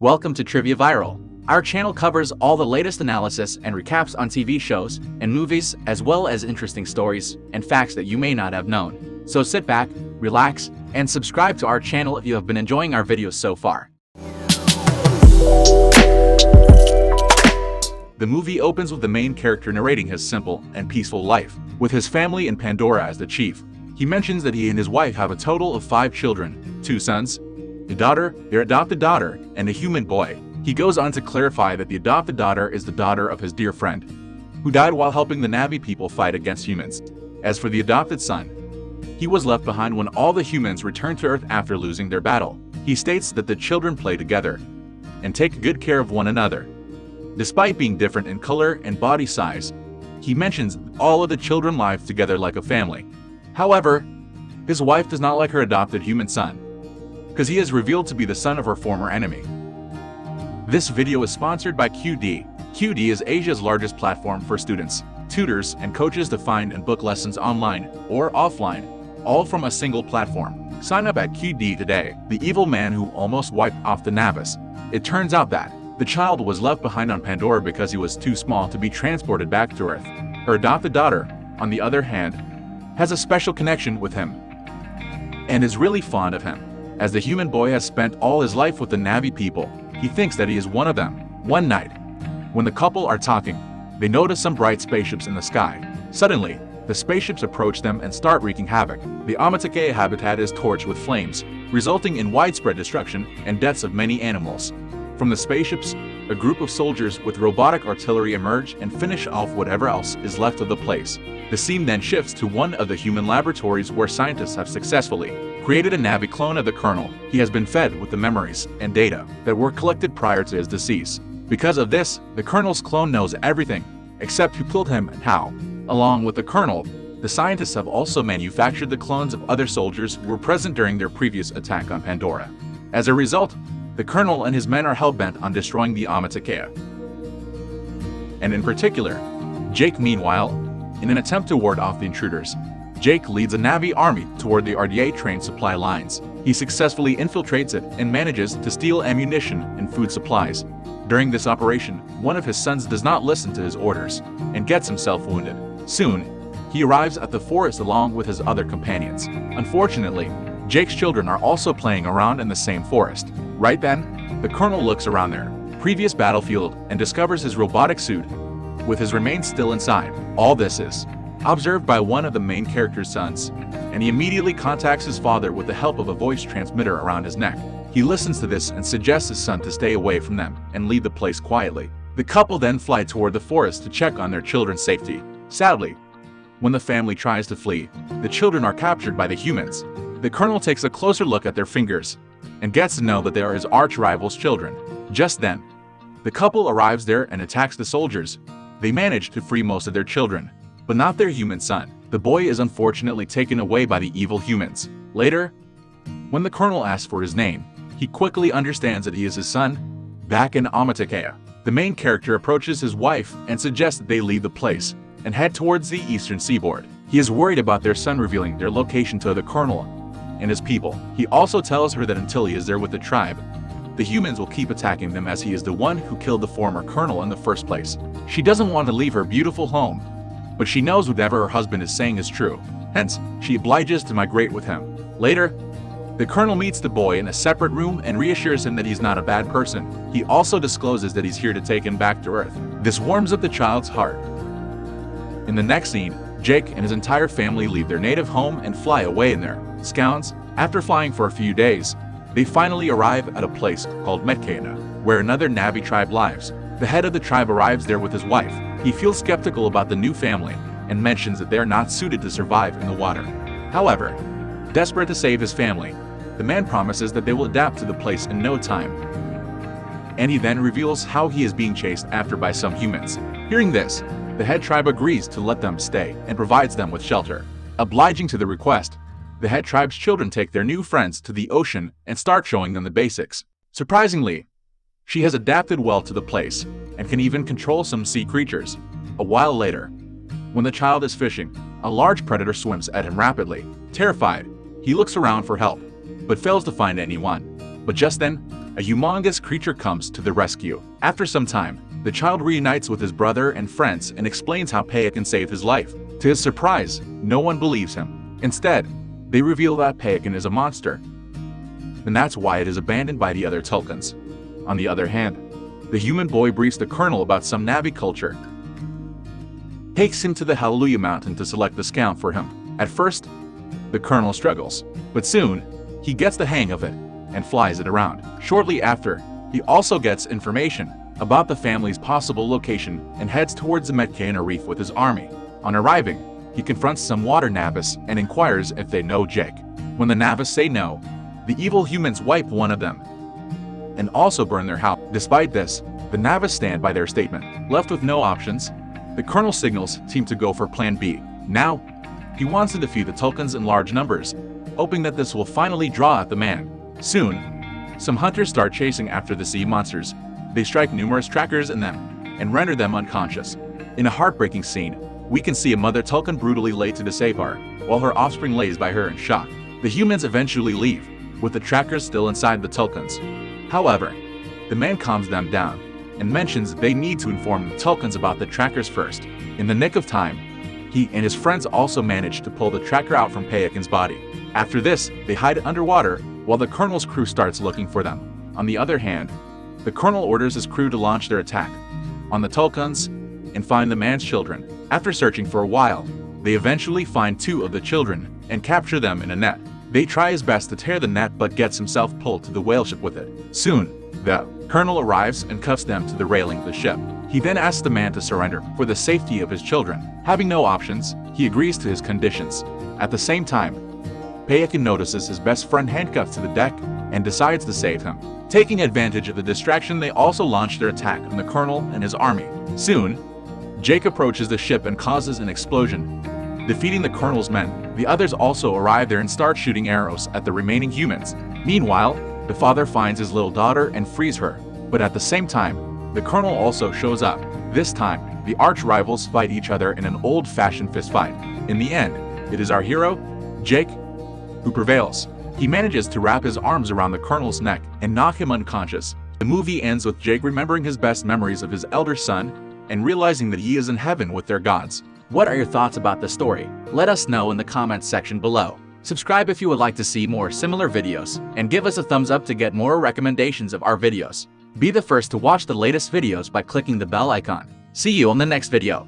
Welcome to Trivia Viral. Our channel covers all the latest analysis and recaps on TV shows and movies, as well as interesting stories and facts that you may not have known. So sit back, relax, and subscribe to our channel if you have been enjoying our videos so far. The movie opens with the main character narrating his simple and peaceful life, with his family in Pandora as the chief. He mentions that he and his wife have a total of 5 children, 2 sons, a daughter, their adopted daughter, and a human boy. He goes on to clarify that the adopted daughter is the daughter of his dear friend, who died while helping the Na'vi people fight against humans. As for the adopted son, he was left behind when all the humans returned to Earth after losing their battle. He states that the children play together and take good care of one another. Despite being different in color and body size, he mentions all of the children live together like a family. However, his wife does not like her adopted human son, because he is revealed to be the son of her former enemy. This video is sponsored by QD. QD is Asia's largest platform for students, tutors, and coaches to find and book lessons online or offline, all from a single platform. Sign up at QD today. The evil man who almost wiped off the Na'vis. It turns out that the child was left behind on Pandora because he was too small to be transported back to Earth. Her adopted daughter, on the other hand, has a special connection with him and is really fond of him. As the human boy has spent all his life with the Na'vi people, he thinks that he is one of them. One night, when the couple are talking, they notice some bright spaceships in the sky. Suddenly, the spaceships approach them and start wreaking havoc. The Omaticaya habitat is torched with flames, resulting in widespread destruction and deaths of many animals. From the spaceships, a group of soldiers with robotic artillery emerge and finish off whatever else is left of the place. The scene then shifts to one of the human laboratories where scientists have successfully created a Na'vi clone of the Colonel. He has been fed with the memories and data that were collected prior to his decease. Because of this, the Colonel's clone knows everything, except who killed him and how. Along with the Colonel, the scientists have also manufactured the clones of other soldiers who were present during their previous attack on Pandora. As a result, the Colonel and his men are hell-bent on destroying the Omaticaya. And in particular, Jake, meanwhile, in an attempt to ward off the intruders, Jake leads a Na'vi army toward the RDA train supply lines. He successfully infiltrates it and manages to steal ammunition and food supplies. During this operation, one of his sons does not listen to his orders and gets himself wounded. Soon, he arrives at the forest along with his other companions. Unfortunately, Jake's children are also playing around in the same forest. Right then, the Colonel looks around their previous battlefield and discovers his robotic suit with his remains still inside. All this is observed by one of the main character's sons, and he immediately contacts his father with the help of a voice transmitter around his neck. He listens to this and suggests his son to stay away from them and leave the place quietly. The couple then fly toward the forest to check on their children's safety. Sadly, when the family tries to flee, the children are captured by the humans. The Colonel takes a closer look at their fingers and gets to know that they are his arch-rival's children. Just then, the couple arrives there and attacks the soldiers. They manage to free most of their children, but not their human son. The boy is unfortunately taken away by the evil humans. Later, when the Colonel asks for his name, he quickly understands that he is his son, back in Omaticaya. The main character approaches his wife and suggests that they leave the place and head towards the eastern seaboard. He is worried about their son revealing their location to the Colonel and his people. He also tells her that until he is there with the tribe, the humans will keep attacking them as he is the one who killed the former Colonel in the first place. She doesn't want to leave her beautiful home, but she knows whatever her husband is saying is true. Hence, she obliges to migrate with him. Later, the Colonel meets the boy in a separate room and reassures him that he's not a bad person. He also discloses that he's here to take him back to Earth. This warms up the child's heart. In the next scene, Jake and his entire family leave their native home and fly away in their scows. After flying for a few days, they finally arrive at a place called Omaticaya, where another Na'vi tribe lives. The head of the tribe arrives there with his wife. He feels skeptical about the new family and mentions that they are not suited to survive in the water. However, desperate to save his family, the man promises that they will adapt to the place in no time. And he then reveals how he is being chased after by some humans. Hearing this, the head tribe agrees to let them stay and provides them with shelter. Obliging to the request, the head tribe's children take their new friends to the ocean and start showing them the basics. Surprisingly, she has adapted well to the place and can even control some sea creatures. A while later, when the child is fishing, a large predator swims at him rapidly. Terrified, he looks around for help, but fails to find anyone. But just then, a humongous creature comes to the rescue. After some time, the child reunites with his brother and friends and explains how Payakan saved his life. To his surprise, no one believes him. Instead, they reveal that Payakan is a monster, and that's why it is abandoned by the other Tulkuns. On the other hand, the human boy briefs the colonel about some Navi culture, takes him to the Hallelujah Mountain to select the scout for him. At first, the colonel struggles, but soon, he gets the hang of it and flies it around. Shortly after, he also gets information about the family's possible location and heads towards the Omaticaya reef with his army. On arriving, he confronts some water Navis and inquires if they know Jake. When the Navis say no, the evil humans wipe one of them and also burn their house. Despite this, the Navis stand by their statement. Left with no options, the colonel signals team to go for Plan B. Now, he wants to defeat the Tulkuns in large numbers, hoping that this will finally draw out the man. Soon, some hunters start chasing after the sea monsters. They strike numerous trackers in them and render them unconscious. In a heartbreaking scene, we can see a mother Tulkun brutally laid to save her, while her offspring lays by her in shock. The humans eventually leave, with the trackers still inside the Tulkuns. However, the man calms them down and mentions they need to inform the Tulkuns about the trackers first. In the nick of time, he and his friends also manage to pull the tracker out from Payakan's body. After this, they hide underwater while the colonel's crew starts looking for them. On the other hand, the colonel orders his crew to launch their attack on the Tulkuns and find the man's children. After searching for a while, they eventually find 2 of the children and capture them in a net. They try his best to tear the net but gets himself pulled to the whale ship with it. Soon, the colonel arrives and cuffs them to the railing of the ship. He then asks the man to surrender for the safety of his children. Having no options, he agrees to his conditions. At the same time, Payakan notices his best friend handcuffed to the deck and decides to save him. Taking advantage of the distraction, they also launch their attack on the colonel and his army. Soon, Jake approaches the ship and causes an explosion, defeating the colonel's men. The others also arrive there and start shooting arrows at the remaining humans. Meanwhile, the father finds his little daughter and frees her, but at the same time, the colonel also shows up. This time, the arch-rivals fight each other in an old-fashioned fistfight. In the end, it is our hero, Jake, who prevails. He manages to wrap his arms around the colonel's neck and knock him unconscious. The movie ends with Jake remembering his best memories of his elder son and realizing that he is in heaven with their gods. What are your thoughts about the story? Let us know in the comments section below. Subscribe if you would like to see more similar videos, and give us a thumbs up to get more recommendations of our videos. Be the first to watch the latest videos by clicking the bell icon. See you on the next video.